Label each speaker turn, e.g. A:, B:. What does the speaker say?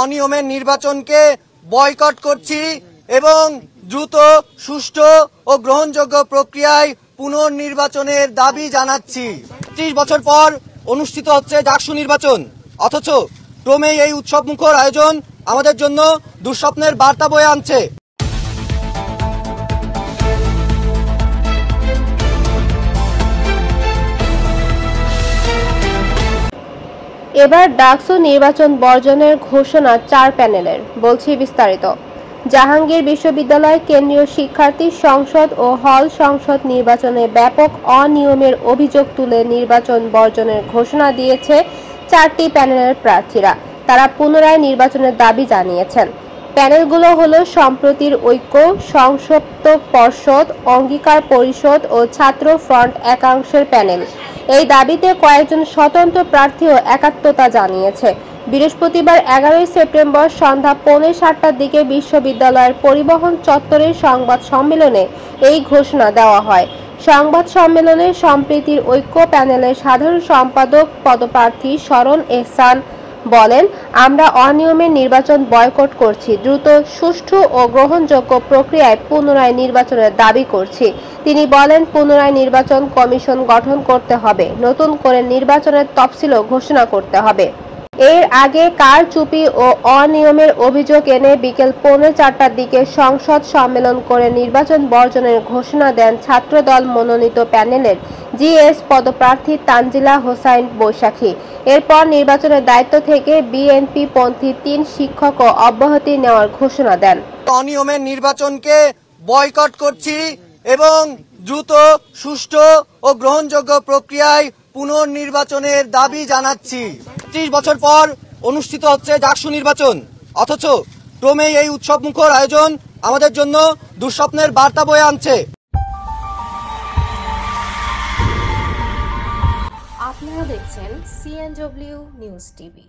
A: অনিয়মের নির্বাচনকে বয়কট করছি এবং দ্রুত সুষ্ঠু ও গ্রহণযোগ্য প্রক্রিয়ায় পুনর্নির্বাচনের দাবি জানাচ্ছি। ৩০ বছর পর অনুষ্ঠিত হচ্ছে ডাকসু নির্বাচন, অথচ ক্রমেই এই উৎসবমুখর আয়োজন আমাদের জন্য দুঃস্বপ্নের বার্তা বয়ে আনছে।
B: এবার ডাকসু নির্বাচন বর্জনের ঘোষণা 4 প্যানেলের, বলছি বিস্তারিত। জাহাঙ্গীর বিশ্ববিদ্যালয় কেন্দ্রীয় শিক্ষার্থী সংসদ ও হল সংসদ নির্বাচনে ব্যাপক অনিয়মের অভিযোগ তুলে নির্বাচন বর্জনের ঘোষণা দিয়েছে 4টি প্যানেলের প্রার্থীরা। তারা পুনরায় নির্বাচনের দাবি জানিয়েছেন। প্যানেলগুলো হলো সম্প্রতির ঐক্য, সংসপ্ত পর্ষদ, অঙ্গীকার পরিষদ ও ছাত্র ফ্রন্ট একাংশের প্যানেল। এই দাবিতে কয়েকজন স্বতন্ত্র প্রার্থীও একাত্মতা জানিয়েছে। বৃহস্পতিবার 11 সেপ্টেম্বর সন্ধ্যা 6:45টার দিকে বিশ্ববিদ্যালয়ের পরিবহন চত্বরের সংবাদ সম্মেলনে এই ঘোষণা দেওয়া হয়। সংবাদ সম্মেলনে সম্প্রীতির ঐক্য প্যানেলের সাধারণ সম্পাদক পদপ্রার্থী শরণ এহসান বলেন, আমরা অনিয়মের নির্বাচন বয়কট করছি, দ্রুত সুষ্ঠু ও গ্রহণযোগ্য প্রক্রিয়ায় পুনরায় নির্বাচনের দাবি করছি। তিনি বলেন, পুনরায় নির্বাচন কমিশন গঠন করতে হবে, নতুন করে নির্বাচনের তফসিলও ঘোষণা করতে হবে। এর আগে কারচুপি ও অনিয়মের অভিযোগ এনে বিকেল 4:45টার দিকে সংসদ সম্মেলন করে নির্বাচন বর্জনের ঘোষণা দেন ছাত্রদল মনোনীত প্যানেলের জিএস পদপ্রার্থী তানজিলা হোসাইন বৈশাখী। এরপর নির্বাচনের দায়িত্ব থেকে বিএনপি পন্থী 3 শিক্ষকও অব্যাহতি নেওয়ার ঘোষণা দেন।
A: অনিয়মের নির্বাচনকে বয়কট করছি এবং দ্রুত সুষ্ঠু ও গ্রহণযোগ্য প্রক্রিয়ায় পুনর্নির্বাচনের দাবি জানাচ্ছি। ৩০ বছর পর অনুষ্ঠিত হচ্ছে ডাকসু নির্বাচন, অথচ ক্রমেই এই উৎসবমুখর আয়োজন আমাদের জন্য দুঃস্বপ্নের বার্তা বয়ে আনছে।
C: আপনারা দেখছেন CNW নিউজ টিভি।